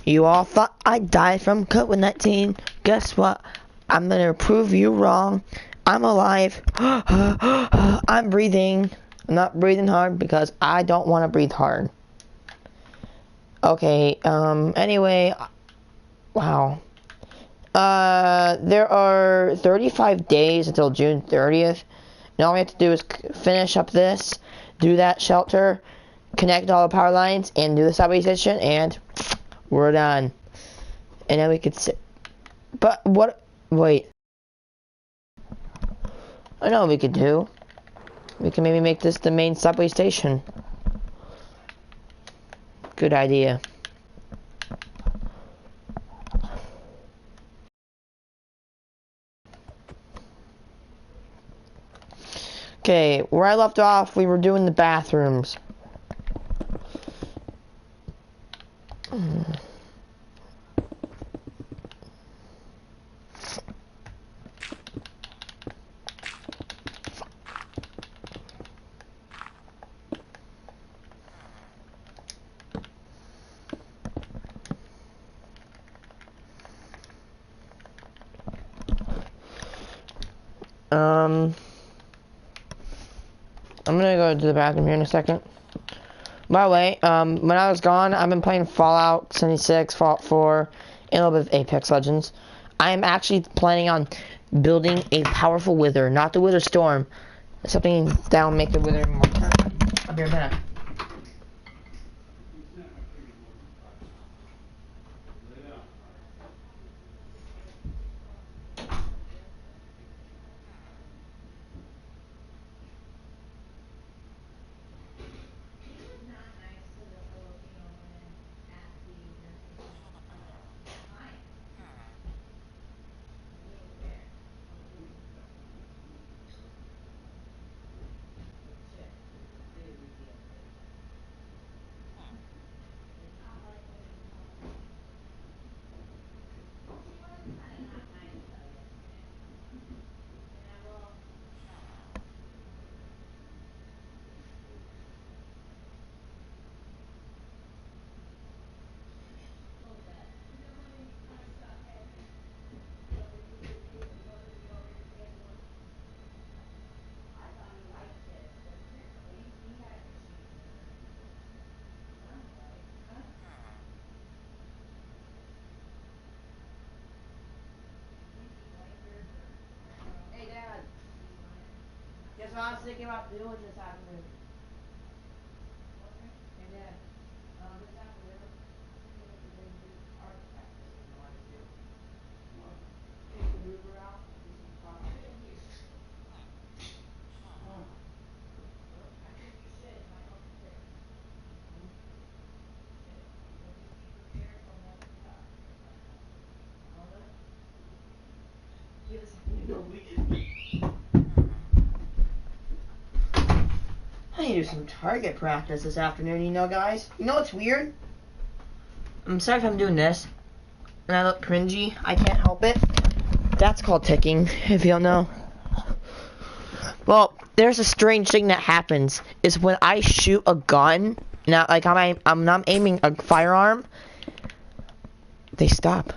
You all thought I died from COVID-19. Guess what? I'm gonna prove you wrong. I'm alive. I'm breathing. I'm not breathing hard because I don't want to breathe hard. Okay, anyway, wow. There are 35 days until June 30th. And all we have to do is finish up this, do that shelter, connect all the power lines, and do the subway station, and we're done. And then we could sit. But what? Wait. I know what we could do. We can maybe make this the main subway station. Good idea. Okay, where I left off, we were doing the bathrooms. I'm gonna go to the bathroom here in a second. By the way, when I was gone, I've been playing Fallout 76, Fallout 4, and a little bit of Apex Legends. I am actually planning on building a powerful wither, not the Wither Storm. Something that'll make the wither more powerful. I'll be right back. Guess what I was thinking about doing this afternoon? Hey Dad, this afternoon, we're gonna do art practice. You know what to do? Take the mover out, do some talking. I think you should. It might help you there. Be prepared for more stuff. Give us a I need to do some target practice this afternoon, you know, guys. You know what's weird? I'm sorry if I'm doing this, and I look cringy. I can't help it. That's called ticking, if you don't know. Well, there's a strange thing that happens, is when I shoot a gun, now, like, I'm aiming a firearm, they stop.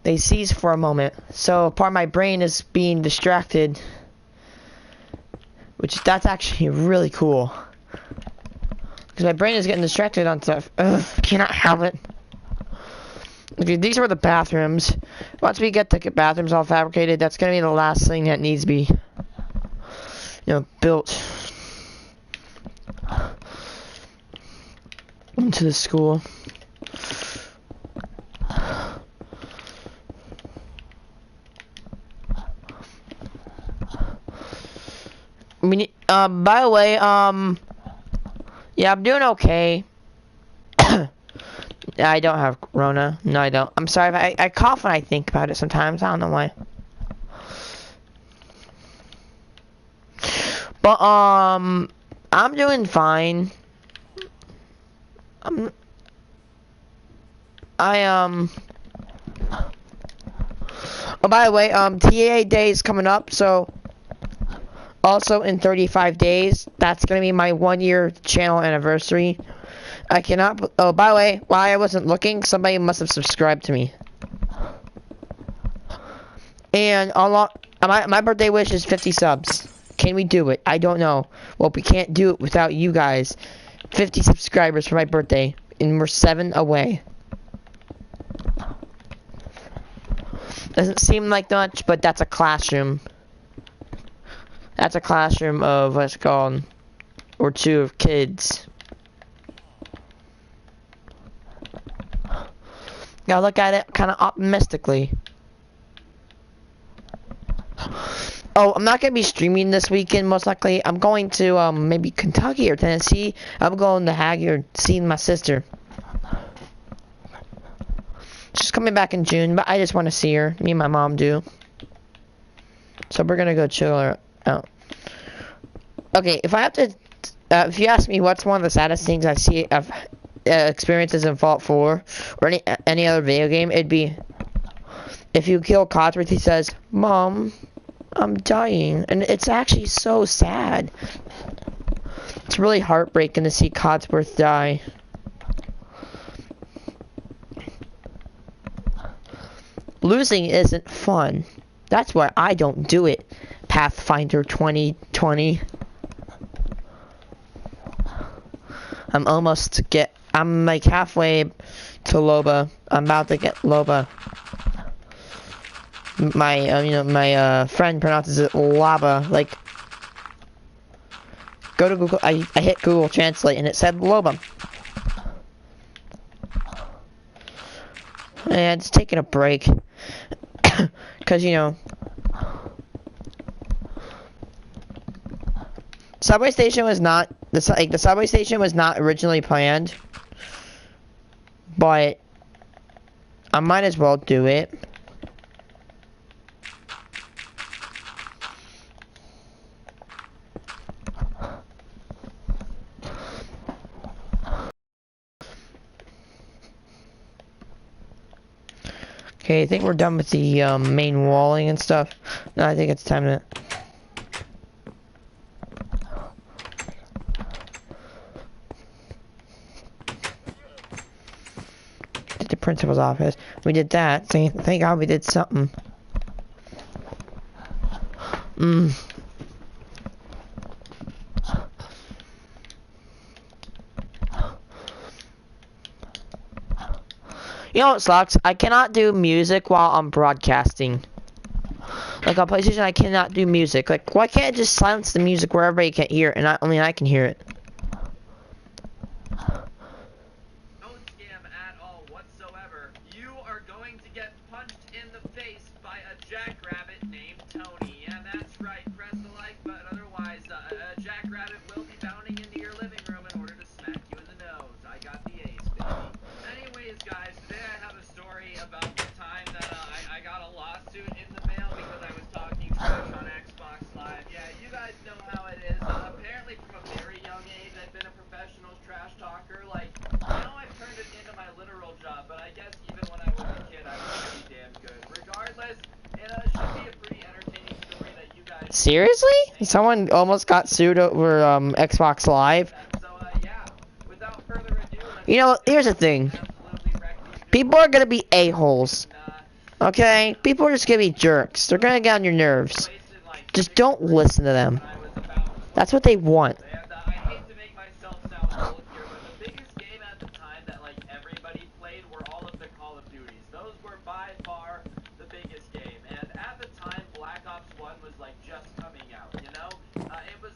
They cease for a moment. So, part of my brain is being distracted. That's actually really cool. Because my brain is getting distracted on stuff. Ugh, cannot have it. Okay, these were the bathrooms. Once we get the bathrooms all fabricated, that's going to be the last thing that needs to be, built into the school. By the way, yeah, I'm doing okay. I don't have Rona. No, I don't. I'm sorry if I cough when I think about it sometimes. I don't know why. But, I'm doing fine. Oh, by the way, TAA Day is coming up, so also in 35 days, that's gonna be my 1-year channel anniversary. I cannot. Oh, by the way, while I wasn't looking, somebody must have subscribed to me. And my birthday wish is 50 subs. Can we do it? I don't know. Well, we can't do it without you guys. 50 subscribers for my birthday, and we're 7 away. Doesn't seem like much, but that's a classroom. That's a classroom of what's called, or 2 of kids. Gotta look at it kind of optimistically. Oh, I'm not gonna be streaming this weekend. Most likely, I'm going to maybe Kentucky or Tennessee. I'm going to Haggard, seeing my sister. She's coming back in June, but I just want to see her. Me and my mom do. So we're gonna go chill her out. Okay, if I have to, if you ask me what's one of the saddest things I see of experiences in Fallout 4 or any other video game, it'd be if you kill Codsworth. He says, "Mom, I'm dying," and it's actually so sad. It's really heartbreaking to see Codsworth die. Losing isn't fun. That's why I don't do it. Pathfinder 2020. I'm like halfway to Loba. I'm about to get Loba. My friend pronounces it lava. Like, go to Google. I hit Google Translate and it said Loba. And it's taking a break. Cause subway station was not the subway station was not originally planned, but I might as well do it. Okay, I think we're done with the main walling and stuff. Now I think it's time to. Did the principal's office. We did that. Thank God we did something. You know what sucks? I cannot do music while I'm broadcasting. Like on PlayStation, I cannot do music. Like, why can't I just silence the music where everybody can hear it and only I can hear it? No scam at all whatsoever. You are going to get punched in the face by a jackrabbit named Tony. Yeah, that's right. Press the like button. Otherwise, a jackrabbit will be bounding into your living room in order to smack you in the nose. I got the ace, baby. Anyways, guys, today I have a story about the time that I got a lawsuit in the mail because I was talking trash on Xbox Live. Yeah, you guys know how it is. Apparently from a very young age, I've been a professional trash talker. Like, I've turned it into my literal job, but I guess even when I was a kid, I was pretty damn good. Regardless, it should be a pretty entertaining story that you guys... Seriously? Someone almost got sued over Xbox Live? So, yeah, without further ado... You know, here's the thing. People are gonna be a-holes. Okay? People are just gonna be jerks. They're gonna get on your nerves. Just don't listen to them. That's what they want. And I hate to make myself sound old here, but the biggest game at the time that like everybody played were all of the Call of Duties. Those were by far the biggest game. And at the time, Black Ops 1 was like just coming out, you know? It was,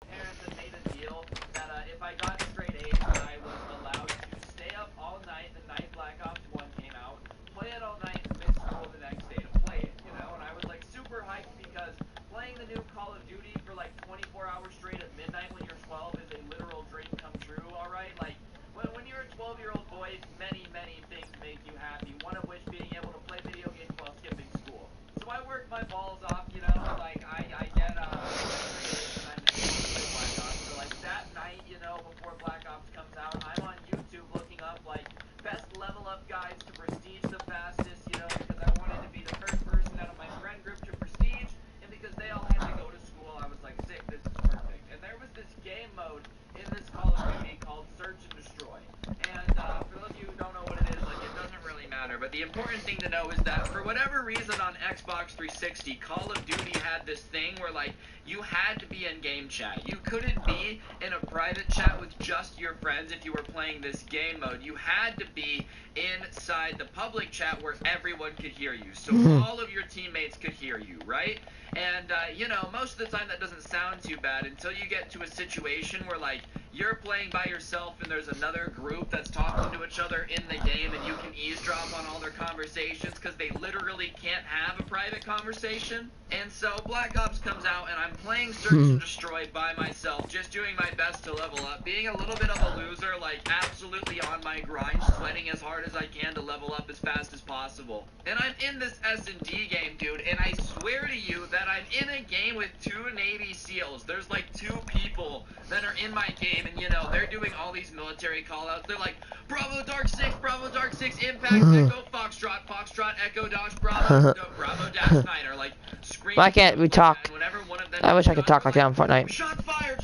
parents had made a deal that if I got straight A's, I was allowed to stay up all night the night Black Ops 1 came out, play it all night, and miss school the next day to play it, you know? And I was like super hyped because playing the new Call of Duty for like 24 hours straight at midnight when you're 12 is a literal dream come true, alright? Like, when you're a 12-year-old boy, many, many things make you happy, one of which being able to play video games while skipping school. So I work my balls off, you know? Like, I get, straight A's and I'm able to play Black Ops. So like that night, you know, before Black Ops comes out, I'm on YouTube looking up like best level up guides to prestige the fastest, you know, because I wanted to be the first person out of my friend group to prestige, and because they all had to go to school, I was like, sick, this is perfect. And there was this game game mode in this Call of Duty called Search and Destroy. And for those of you who don't know what it is, like, it doesn't really matter. But the important thing to know is that for whatever reason on Xbox 360, Call of Duty had this thing where, like, you had to be in game chat. You couldn't be in a private chat with just your friends if you were playing this game mode. You had to be inside the public chat where everyone could hear you. So all of your teammates could hear you, right? And, you know, most of the time that doesn't sound too bad until you get to a situation where, like, you're playing by yourself and there's another group that's talking to each other in the game and you can eavesdrop on all their conversations because they literally can't have a private conversation. And so Black Ops comes out and I'm playing Search and Destroy by myself, just doing my best to level up, being a little bit of a loser, like absolutely on my grind, sweating as hard as I can to level up as fast as possible. And I'm in this S&D game, dude, and I swear to you that I'm in a game with 2 Navy SEALs. There's like 2 people that are in my game, and you know, they're doing all these military callouts. They're like, Bravo Dark 6, Impact, Echo Foxtrot, Foxtrot, Echo Dodge, Bravo, Bravo Dash 9 are like screaming. Why can't we talk? And whenever one of them I wish I could talk like that on like, Fortnite. Shot fired,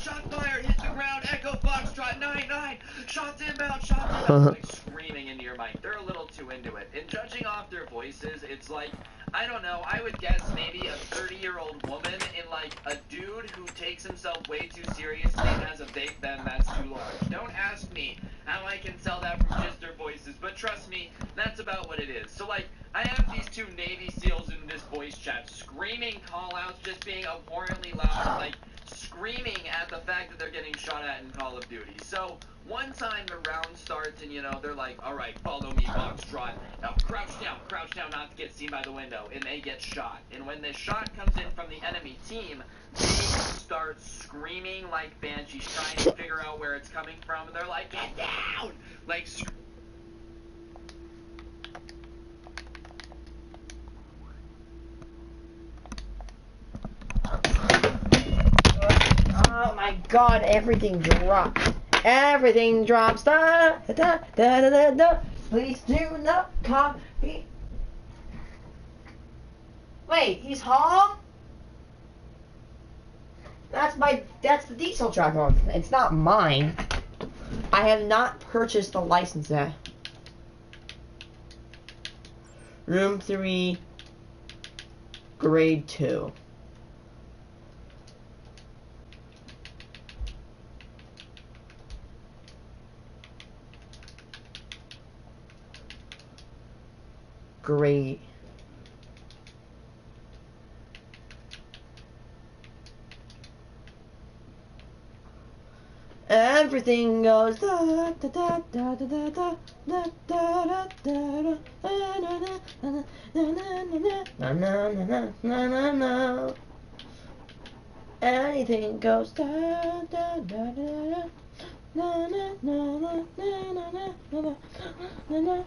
hit the ground, Echo Foxtrot, 9-9, shots inbound, like screaming into your mic. They're a little too into it. And judging off their voices, it's like, I don't know, I would guess maybe a 30-year-old woman and like a dude who takes himself way too seriously and has a vape pen that's too large. Don't ask me how I can tell that from just their voices, but trust me, that's about what it is. So like, I have these 2 Navy SEALs in this voice chat screaming call-outs, just being abhorrently loud, like screaming at the fact that they're getting shot at in Call of Duty. So one time the round starts and, you know, they're like, alright, follow me, Foxtrot. Now, crouch down not to get seen by the window. And they get shot. And when the shot comes in from the enemy team, they start screaming like banshees, trying to figure out where it's coming from. And they're like, get down! Like, Oh my god, everything drops. Everything drops. Da, da, da, da, da, da. Please do not copy. Wait, he's home? That's the diesel truck. It's not mine. I have not purchased the license yet. Room 3, grade 2. Great. Everything goes da da da da da da da da da da da. Anything goes da da da da. Na na na na na na na na na na na.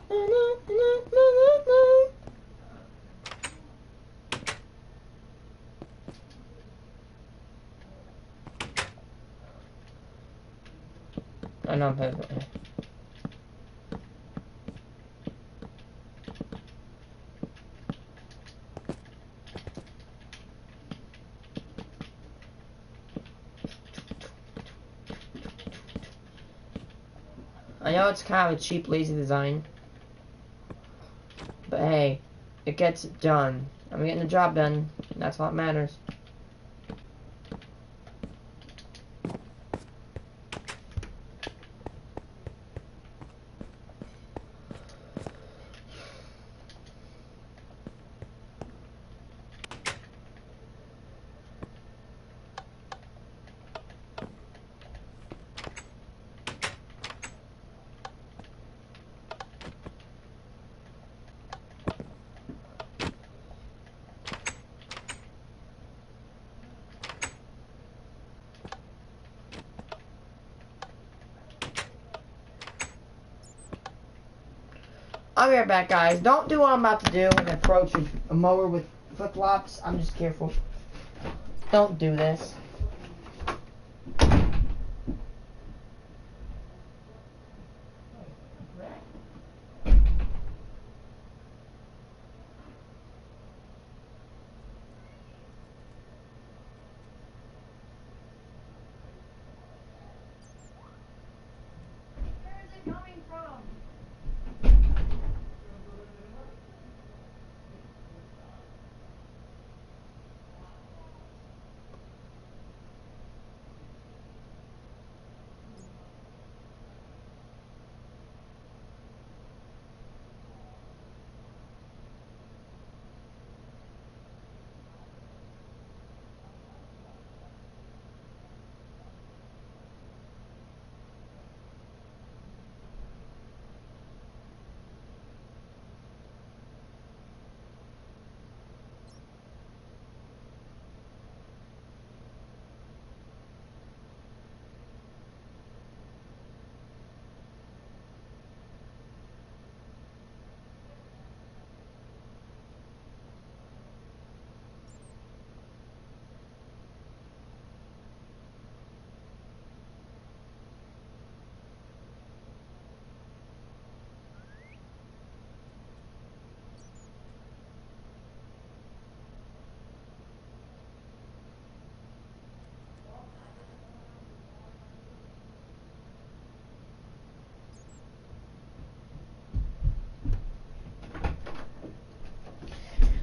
I know, but I know it's kind of a cheap, lazy design, but hey, it gets it done. I'm getting the job done, and that's what matters. I'll be right back, guys. Don't do what I'm about to do and approach a mower with flip-flops. I'm just careful. Don't do this.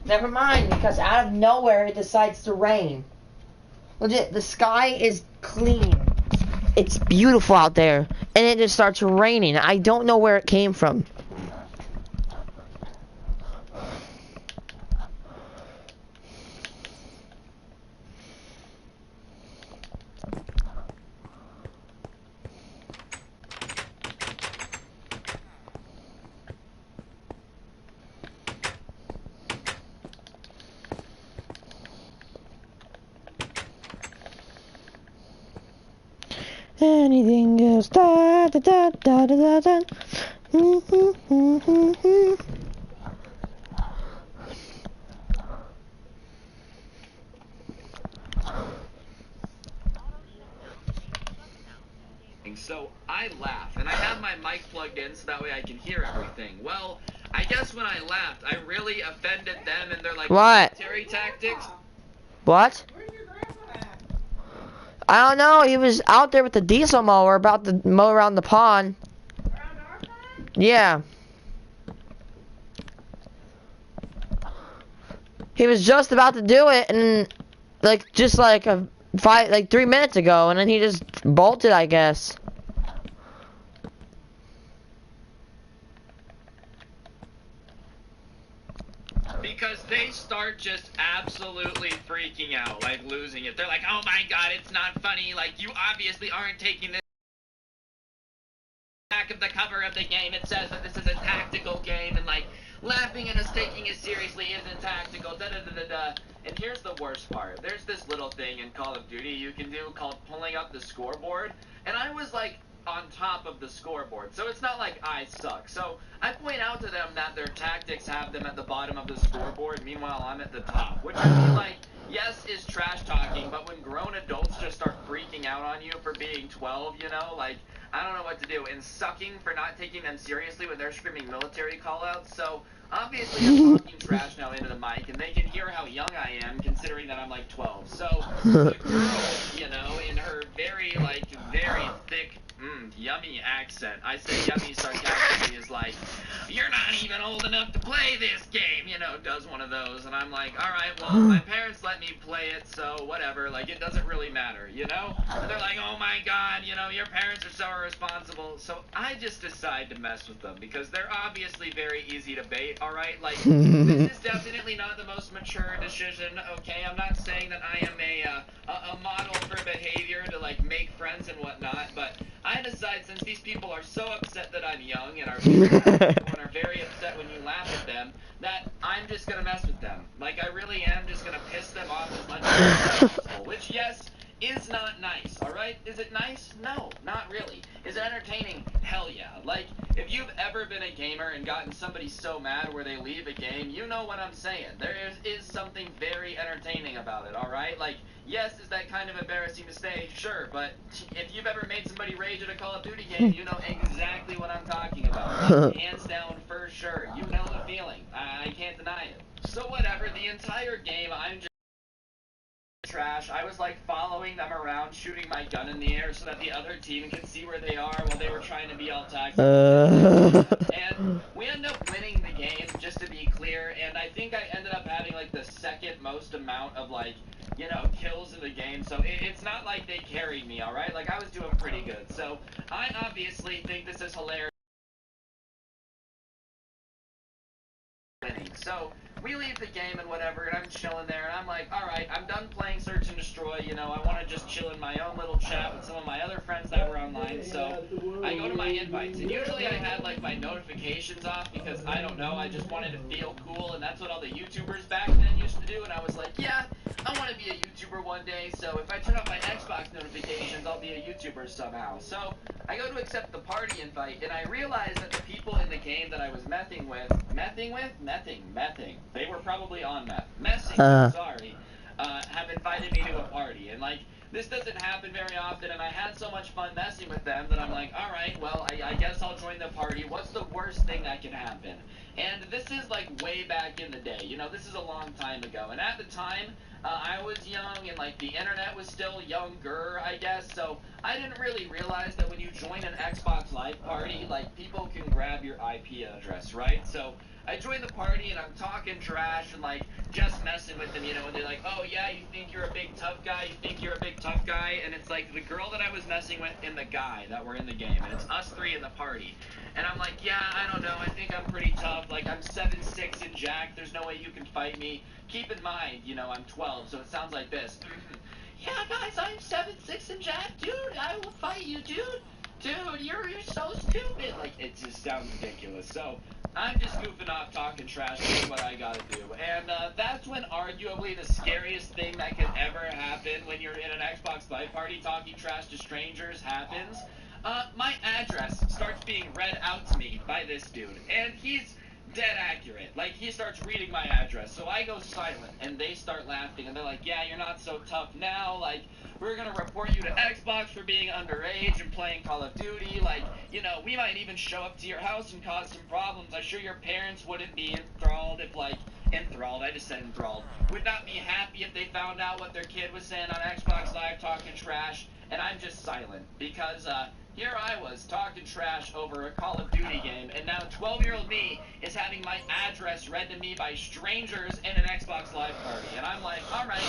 Never mind, because out of nowhere it decides to rain. Legit, the sky is clean. It's beautiful out there, and it just starts raining. I don't know where it came from. Anything goes da da da da da da. So I laugh, and I have my mic plugged in so that way I can hear everything. Well, I guess when I laughed, I really offended them and their like military tactics. What? I don't know. He was out there with the diesel mower about to mow around the pond. Around our pond? Yeah. He was just about to do it, and just like 3 minutes ago, and then he just bolted, I guess. Because they start just absolutely freaking out, like losing it. They're like, oh my god, it's not funny, like you obviously aren't taking this back of the cover of the game. It says that this is a tactical game, and like laughing at us taking it seriously isn't tactical, da da da da da. And here's the worst part. There's this little thing in Call of Duty you can do called pulling up the scoreboard, and I was like on top of the scoreboard, so it's not like I suck. So I point out to them that their tactics have them at the bottom of the scoreboard, meanwhile I'm at the top, which I feel like, yes, is trash talking, but when grown adults just start freaking out on you for being 12, you know, like, I don't know what to do, and sucking for not taking them seriously when they're screaming military callouts. So obviously I'm talking trash now into the mic, and they can hear how young I am, considering that I'm like 12. So the girl, you know, in her very thick, yummy accent, I say yummy sarcastically, is like, you're not even old enough to play this game, you know, does one of those, and I'm like, alright, well, my parents let me play it, so whatever, like, it doesn't really matter, you know? And they're like, oh my god, you know, your parents are so irresponsible, so I just decide to mess with them, because they're obviously very easy to bait, alright? Like, this is definitely not the most mature decision, okay? I'm not saying that I am a model for behavior to, like, make friends and whatnot, but I decide, since these people are so upset that I'm young and are very upset when you laugh at them, that I'm just gonna mess with them. Like, I really am just gonna piss them off as much as possible, which, yes, is not nice, alright? Is it nice? No, not really. Is it entertaining? Hell yeah. Like, if you've ever been a gamer and gotten somebody so mad where they leave a game, you know what I'm saying. There is something very entertaining about it, alright? Like, yes, is that kind of embarrassing to say? Sure, but if you've ever made somebody rage at a Call of Duty game, you know exactly what I'm talking about. Like, hands down, for sure. You know the feeling. I can't deny it. So whatever, the entire game, I'm just trash. I was like following them around, shooting my gun in the air so that the other team could see where they are while they were trying to be all tactical. And we ended up winning the game, just to be clear, and I think I ended up having like the second most amount of like, you know, kills in the game, so it's not like they carried me, alright? Like, I was doing pretty good. So I obviously think this is hilarious. So we leave the game and whatever, and I'm chilling there, and I'm like, alright, I'm done playing Search and Destroy, you know, I want to just chill in my own little chat with some of my other friends that were online, so I go to my invites, and usually I had, like, my notifications off, because, I don't know, I just wanted to feel cool, and that's what all the YouTubers back then used to do, and I was like, yeah, I want to be a YouTuber one day, so if I turn off my Xbox notifications, I'll be a YouTuber somehow. So I go to accept the party invite, and I realize that the people in the game that I was messing, they were probably on messing, sorry, have invited me to a party, and like, this doesn't happen very often, and I had so much fun messing with them that I'm like, alright, well, I guess I'll join the party. What's the worst thing that can happen? And this is like way back in the day, you know, this is a long time ago, and at the time, I was young and like the internet was still younger, I guess, so I didn't really realize that when you join an Xbox Live party, like people can grab your IP address, right? So I joined the party and I'm talking trash and like just messing with them, you know, and they're like, oh yeah, you think you're a big tough guy, you think you're a big tough guy, and it's like the girl that I was messing with and the guy that were in the game, and it's us three in the party. And I'm like, yeah, I don't know, I think I'm pretty tough, like I'm 7'6" and jacked, there's no way you can fight me. Keep in mind, you know, I'm 12, so it sounds like this. Yeah, guys, I'm 7'6" and jacked, dude, I will fight you, dude. Dude, you're so stupid. Like, it just sounds ridiculous. So, I'm just goofing off, talking trash, doing what I gotta do. And that's when arguably the scariest thing that could ever happen when you're in an Xbox Live party talking trash to strangers happens. My address starts being read out to me by this dude. And he's dead accurate. Like, he starts reading my address. So I go silent, and they start laughing, and they're like, yeah, you're not so tough now. Like, we're gonna report you to Xbox for being underage and playing Call of Duty. Like, you know, we might even show up to your house and cause some problems. I'm sure your parents wouldn't be enthralled if, like, enthralled, I just said enthralled, would not be happy if they found out what their kid was saying on Xbox Live talking trash. And I'm just silent, because, here I was, talking trash over a Call of Duty game, and now 12-year-old me is having my address read to me by strangers in an Xbox Live party. And I'm like, alright,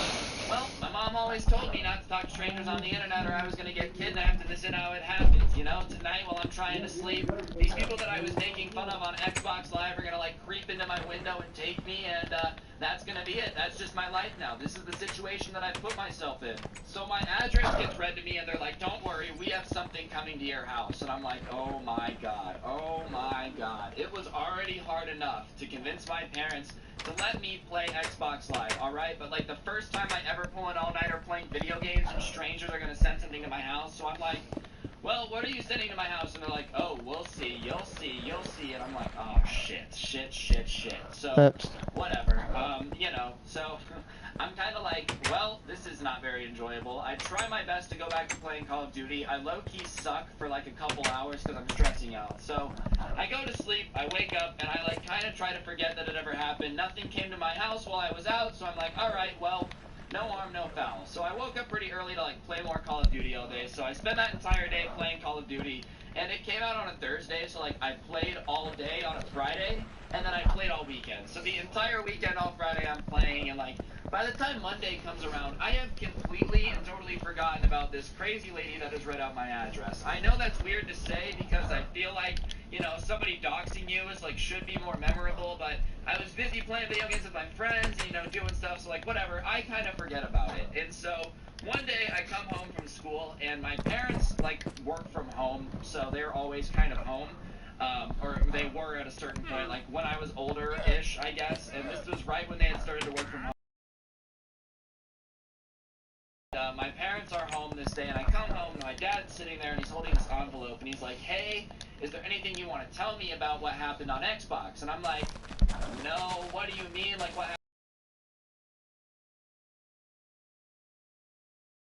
well, my mom always told me not to talk to strangers on the internet or I was going to get kidnapped, and this is how it happens, you know? Tonight, while I'm trying to sleep, these people that I was making fun of on Xbox Live are going to, like, creep into my window and take me, and, that's gonna be it. That's just my life now. This is the situation that I've put myself in. So my address gets read to me, and they're like, don't worry, we have something coming to your house. And I'm like, oh my god, oh my god. It was already hard enough to convince my parents to let me play Xbox Live, alright? But like the first time I ever pull an all-nighter playing video games and strangers are gonna send something to my house, so I'm like, well, what are you sending to my house? And they're like, oh, we'll see, you'll see, you'll see. And I'm like, oh, shit. So, whatever, you know, so I'm kind of like, well, this is not very enjoyable. I try my best to go back to playing Call of Duty. I low-key suck for like a couple hours because I'm stressing out. So, I go to sleep, I wake up, and I like kind of try to forget that it ever happened. Nothing came to my house while I was out, so I'm like, alright, well, no harm, no foul. So I woke up pretty early to like play more Call of Duty all day. So I spent that entire day playing Call of Duty, and it came out on a Thursday. So like I played all day on a Friday, and then I played all weekend. So the entire weekend, all Friday, I'm playing, and like by the time Monday comes around, I have completely and totally forgotten about this crazy lady that has read out my address. I know that's weird to say because I feel like, you know, somebody doxing you is like should be more memorable, but I was busy playing video games with my friends, and, you know, doing stuff, so like whatever, I kind of forget about it. And so one day I come home from school, and my parents like work from home, so they're always kind of home. Or they were at a certain point, like when I was older-ish, I guess, and this was right when they had started to work from home. My parents are home this day, and I come home, and my dad's sitting there, and he's holding this envelope, and he's like, hey, is there anything you want to tell me about what happened on Xbox? And I'm like, no, what do you mean, like, what happened?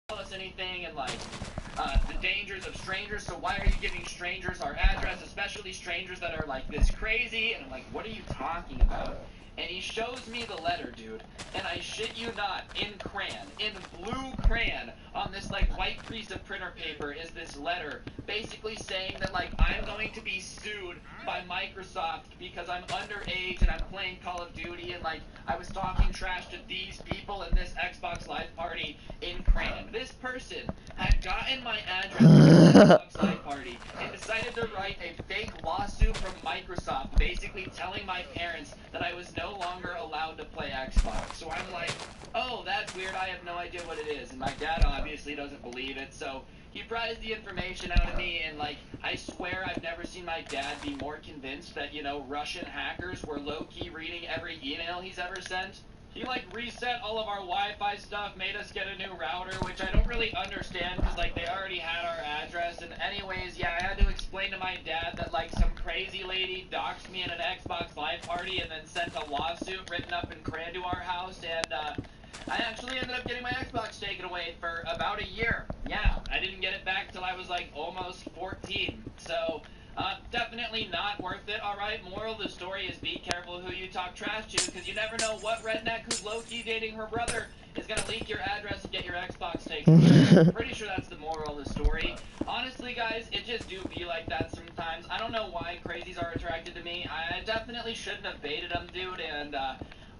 Tell us anything, and like, the dangers of strangers, so why are you giving strangers our address, especially strangers that are like this crazy? And I'm like, what are you talking about? And he shows me the letter, dude, and I shit you not, in crayon, in blue crayon, on this like white piece of printer paper is this letter, basically saying that like I'm going to be sued by Microsoft because I'm underage and I'm playing Call of Duty, and like I was talking trash to these people in this Xbox Live party in crayon. This person had gotten my address in the Xbox Live party and decided to write a fake lawsuit from Microsoft, basically telling my parents that I was no longer allowed to play Xbox. So I'm like, oh, that's weird, I have no idea what it is. And my dad obviously doesn't believe it, so he pries the information out of me, and like, I swear I've never seen my dad be more convinced that, you know, Russian hackers were low-key reading every email he's ever sent. He like reset all of our Wi-Fi stuff, made us get a new router, which I don't really understand because like they already had our address. And anyways, yeah, I had to explain to my dad that like some crazy lady doxed me in an Xbox Live party and then sent a lawsuit written up in crayon to our house, and I actually ended up getting my Xbox taken away for about a year. Yeah, I didn't get it back till I was like almost 14. So Definitely not worth it, alright? Moral of the story is be careful who you talk trash to, because you never know what redneck who's low-key dating her brother is gonna leak your address and get your Xbox taken. Pretty sure that's the moral of the story. Honestly, guys, it just do be like that sometimes. I don't know why crazies are attracted to me. I definitely shouldn't have baited them, dude, and,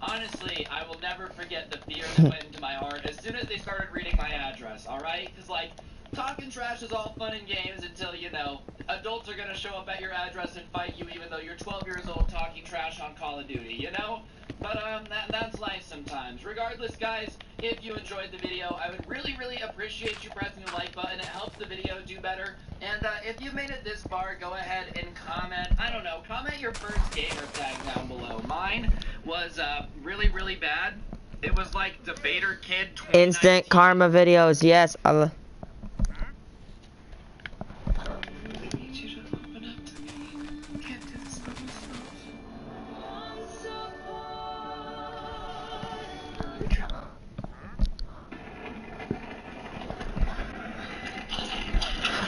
honestly, I will never forget the fear that went into my heart as soon as they started reading my address, alright? Because, like, talking trash is all fun and games until, you know, adults are gonna show up at your address and fight you even though you're 12 years old talking trash on Call of Duty, you know? But, that's life sometimes. Regardless, guys, if you enjoyed the video, I would really, really appreciate you pressing the like button. It helps the video do better. And, if you've made it this far, go ahead and comment, I don't know, comment your first gamer tag down below. Mine was, really, really bad. It was like Debater Kid 2019. Instant karma videos, yes.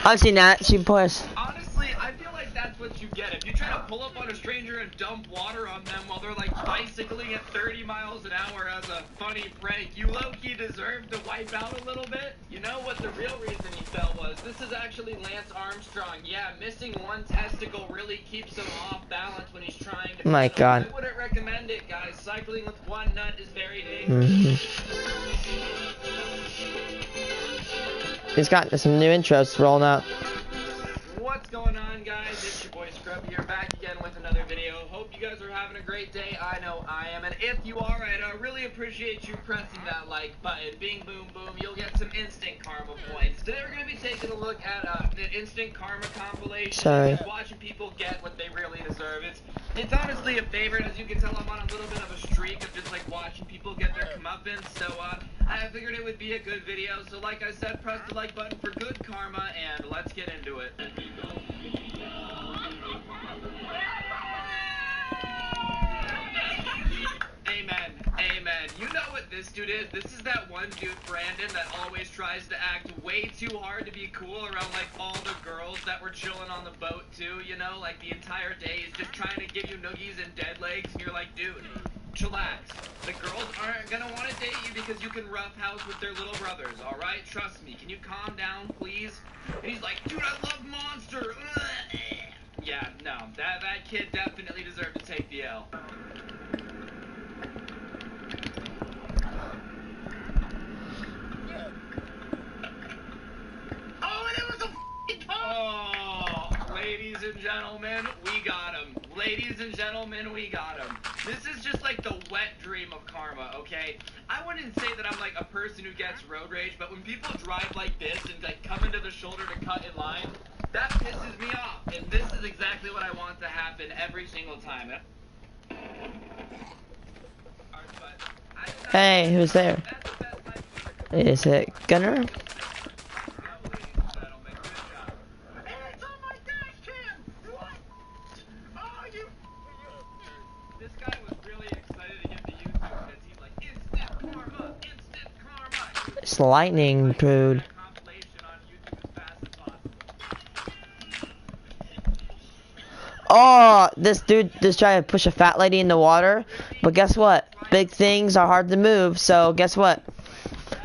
I've seen that. She pushed. Honestly, I feel like that's what you get. If you try to pull up on a stranger and dump water on them while they're like bicycling at 30 miles an hour as a funny prank, you low-key deserve to wipe out a little bit. You know what the real reason he fell was? This is actually Lance Armstrong. Yeah, missing one testicle really keeps him off balance when he's trying to My pedal. God. I wouldn't recommend it, guys. Cycling with one nut is very dangerous. He's got some new intros rolling out. What's going on, guys? It's your boy Scrub here, back again with another video. Hope you guys are having a great day. I know I am, and if you are, I'd really appreciate you pressing that like button. Bing, boom, boom. You'll get some instant karma points. Today we're going to be taking a look at the instant karma compilation. Sorry. Just watching people get what they really deserve. It's honestly a favorite. As you can tell, I'm on a little bit of a streak of just like watching people get their comeuppance. So I figured it would be a good video. So like I said, press the like button for good karma, and let's get into it. Amen. Amen. You know what this dude is? This is that one dude, Brandon, that always tries to act way too hard to be cool around, like, all the girls that were chilling on the boat, too, you know? Like, the entire day he's just trying to give you noogies and dead legs, and you're like, dude, chillax. The girls aren't gonna want to date you because you can roughhouse with their little brothers, alright? Trust me. Can you calm down, please? And he's like, dude, I love Monster. Yeah, no. That kid definitely deserved to take the L. Oh, ladies and gentlemen, we got him. Ladies and gentlemen, we got him. This is just like the wet dream of karma, okay? I wouldn't say that I'm like a person who gets road rage, but when people drive like this and like come into the shoulder to cut in line, that pisses me off. And this is exactly what I want to happen every single time. Hey, who's there? Is it Gunner? This guy was really excited to get to YouTube because he's like, instant karma, instant karma. It's lightning, dude. Oh, this dude just tried to push a fat lady in the water, but guess what? Big things are hard to move, so guess what?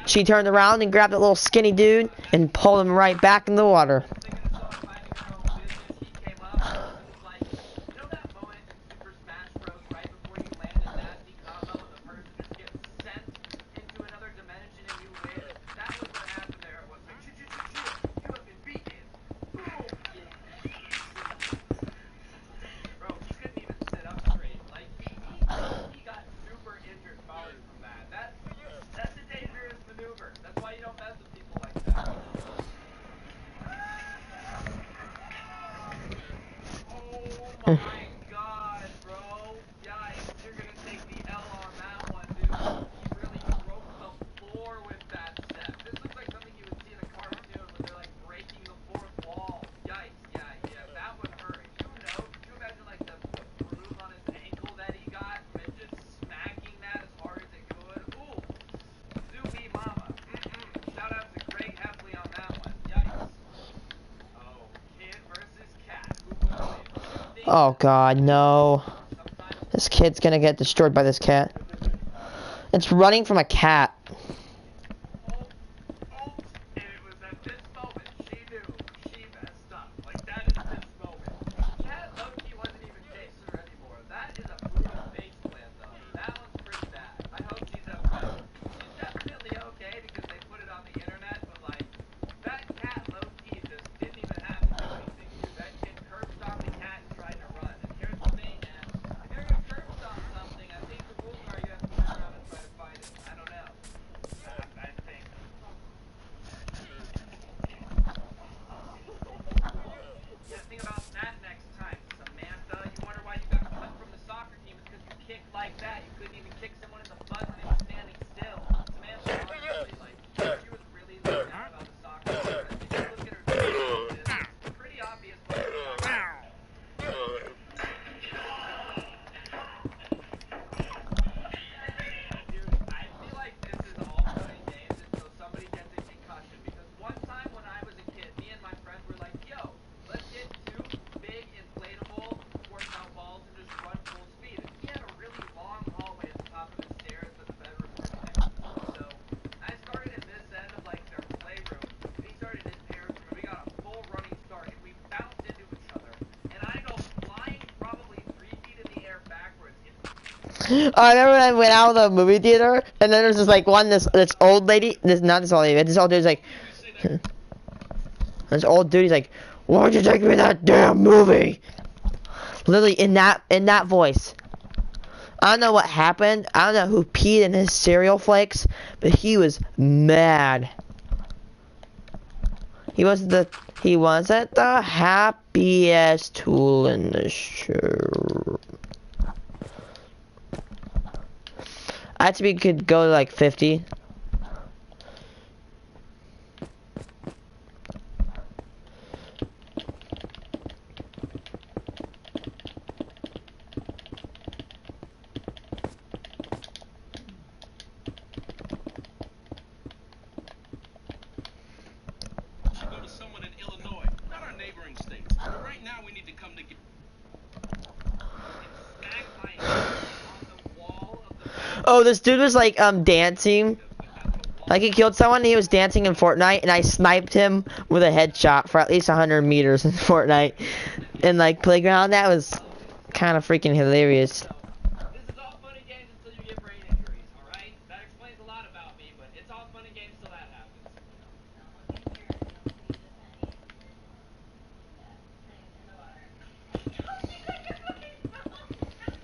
She turned around and grabbed that little skinny dude and pulled him right back in the water. Oh my god, bro. Yikes, you're gonna take the L on that one, dude. You really broke the floor with that step. This looks like something you would see in a cartoon when they're like breaking the fourth wall. Yikes, yeah, that would hurt. You know, could you imagine like the bruise on his ankle that he got from it just smacking that as hard as it could? Ooh, Zuby mama. Shout out to Greg Heffley on that one. Yikes. Oh, kid versus cat. Who will Oh god, no. Sometimes This kid's gonna get destroyed by this cat. It's running from a cat. and it was at this moment she knew she messed up. Like, that is this moment. Cat Loki wasn't even chasing her anymore. That is a brutal face plant, though. That one's pretty bad. I hope she's okay. She's definitely okay because they put it on the internet, but, like, that cat Loki just didn't even have to do anything, dude. That kid curb stomped the cat and tried to run. And here's the thing, man. If you're gonna curb stomp something, I think the rules are you have to turn around and try to fight it. I don't know. I think. Yeah, think about that next time, Samantha. You wonder why you got cut from the soccer team. It's because you kicked like that. You couldn't even kick someone in the butt when they were standing still. Samantha, honestly, like, she was really mad about the soccer team. If you look at her videos, it's pretty obvious what she's talking about. Dude, I feel like this is all fun and games until somebody gets a concussion. Because one time when I was a kid, me and my friends were like, yo, let's get two big inflatable workout balls and just run full speed. And we had a really long hallway at the top of the stairs that the bedrooms were next to. So I started in this end of like their playroom, and he started in his parents' room, and we got a full running start, and we bounced into each other. And I go flying probably 3 feet in the air backwards. I remember when I went out of the movie theater, and then there's this like this old lady, not this old lady, but this old dude's like, this old dude, he's like, why'd you take me to that damn movie? Literally in that voice. I don't know what happened. I don't know who peed in his cereal flakes, but he was mad. He wasn't the happiest tool in the show. I had to be could go to like 50. Go to someone in Illinois, not our neighboring states. But right now we need to come together. Smack my head on the wall of the bathroom. Oh, this dude was like dancing. Like he killed someone, he was dancing in Fortnite, and I sniped him with a headshot for at least 100 meters in Fortnite. And like playground, that was kind of freaking hilarious. So, this is all fun and games until you get brain injuries, alright? That explains a lot about me, but it's all fun and games till that happens.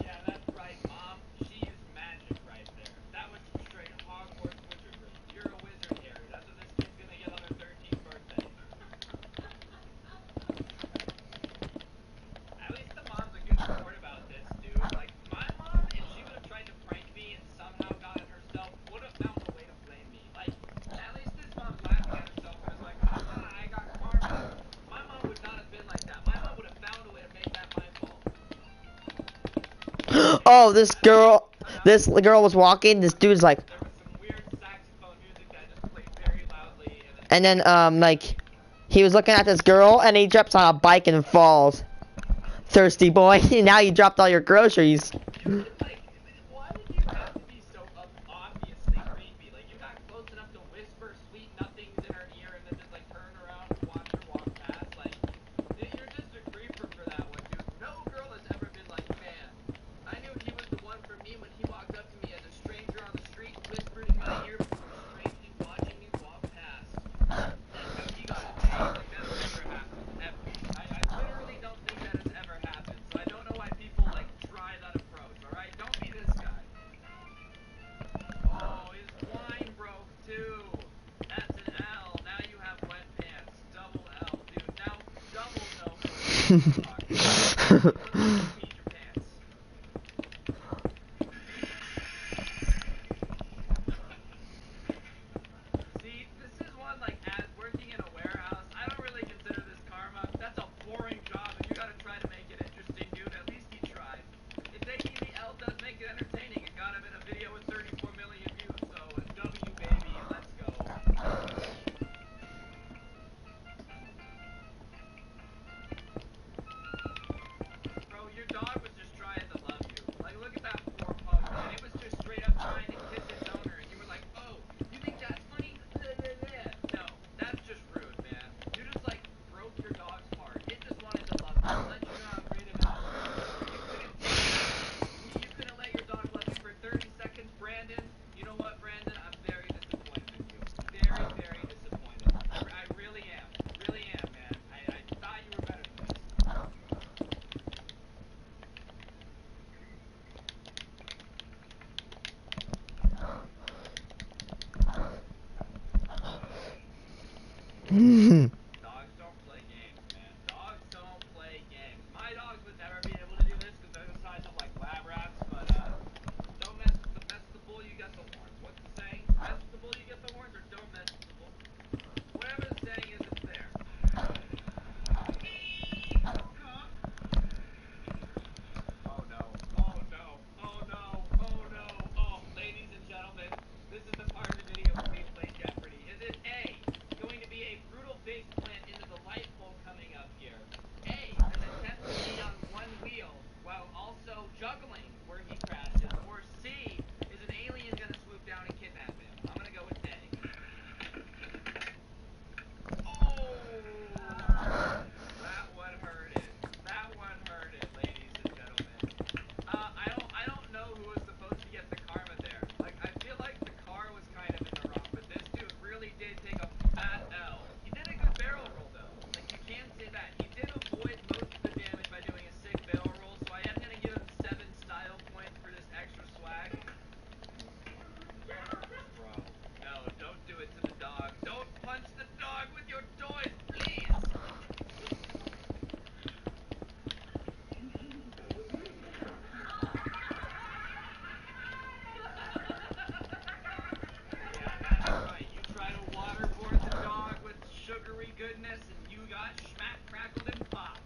Yeah, that's right, Mom. She used magic right there. That was some straight Hogwarts wizardry. You're a wizard, Harry. That's what this kid's gonna get on their 13th birthday. At least the mom's a good sport about this, dude. Like, my mom, if she would have tried to prank me and somehow got it herself, would have found a way to blame me. Like, at least this mom's laughing at herself and is like, haha, I got karma. My mom would not have been like that. My mom would have found a way to make that my fault. Oh, this girl was walking. This dude's like, There was some weird saxophone music that just played very loudly, and then like, he was looking at this girl, and he jumps on a bike and falls. Thirsty boy. Now you dropped all your groceries. Dude, like, why did you have to be so obviously creepy? Like, you got close enough to whisper sweet nothings in her ear and then just, like, turn around and watch her walk past. Like, you're just a creeper for that one, dude. No girl has ever been like, man, I knew he was the one for me when he walked up to me as a stranger on the street, whispered in my ear before strangely watching me walk past. No, he got it. Like, that's never happened. Ever. I literally don't think that has ever happened. So I don't know why people, like, try that approach, alright? Don't be this guy. Oh, his wine broke, too. That's an L. Now you have wet pants. Double L, dude. Now, double no for Feed your pants. See, this is one, like, as working in a warehouse, I don't really consider this karma. That's a boring job, and you gotta try to make it interesting, dude. At least he tried. If taking the L does make it entertaining, it got him in a video with 34 million views, so W, baby, let's go. Bro, dog was just trying to love you. Like, look at that poor pug, man. It was just straight up trying to kiss its owner, and you were like, oh, you think that's funny? No, that's just rude, man. You just, like, broke your dog's heart. It just wanted to love you. Let you know how great of it was. You couldn't let your dog love you for 30 seconds, Brandon. You know what, Brandon? I'm very disappointed in you. Very, very disappointed. I really am. Really am, man. I thought you were better than this. Dogs don't play games, man. Dogs don't play games. My dogs would never be able to do this because they're the size of like lab rats, but don't mess with the bull, you get the horns. What's the saying? Mess with the bull, you get the horns, or don't mess with the bull. Whatever the saying is, it's there. Oh no. Oh no. Oh no. Oh no. Oh, ladies and gentlemen, this is the part of the video where we play Jeopardy. Is it A, going to be a brutal face plant into the light pole coming up here? A, an attempt to be on one wheel while also juggling where he crashes? Or C, is an alien going to swoop down and kidnap him? I'm going to go with A. Oh! That one hurted. That one hurted, ladies and gentlemen. I don't know who was supposed to get the karma there. Like, I feel like the car was kind of in the wrong, but this dude really did take a fat L. He did a good barrel roll, though. Like, you can say that. He did avoid most of the damage by doing a sick barrel roll, so I am going to give him 7 style points for this extra swag. Bro, no, don't do it to the dog. Don't punch the dog with your toys, please! Yeah, that's right. You try to waterboard the dog with sugary goodness, and you got smack, crackled, and popped.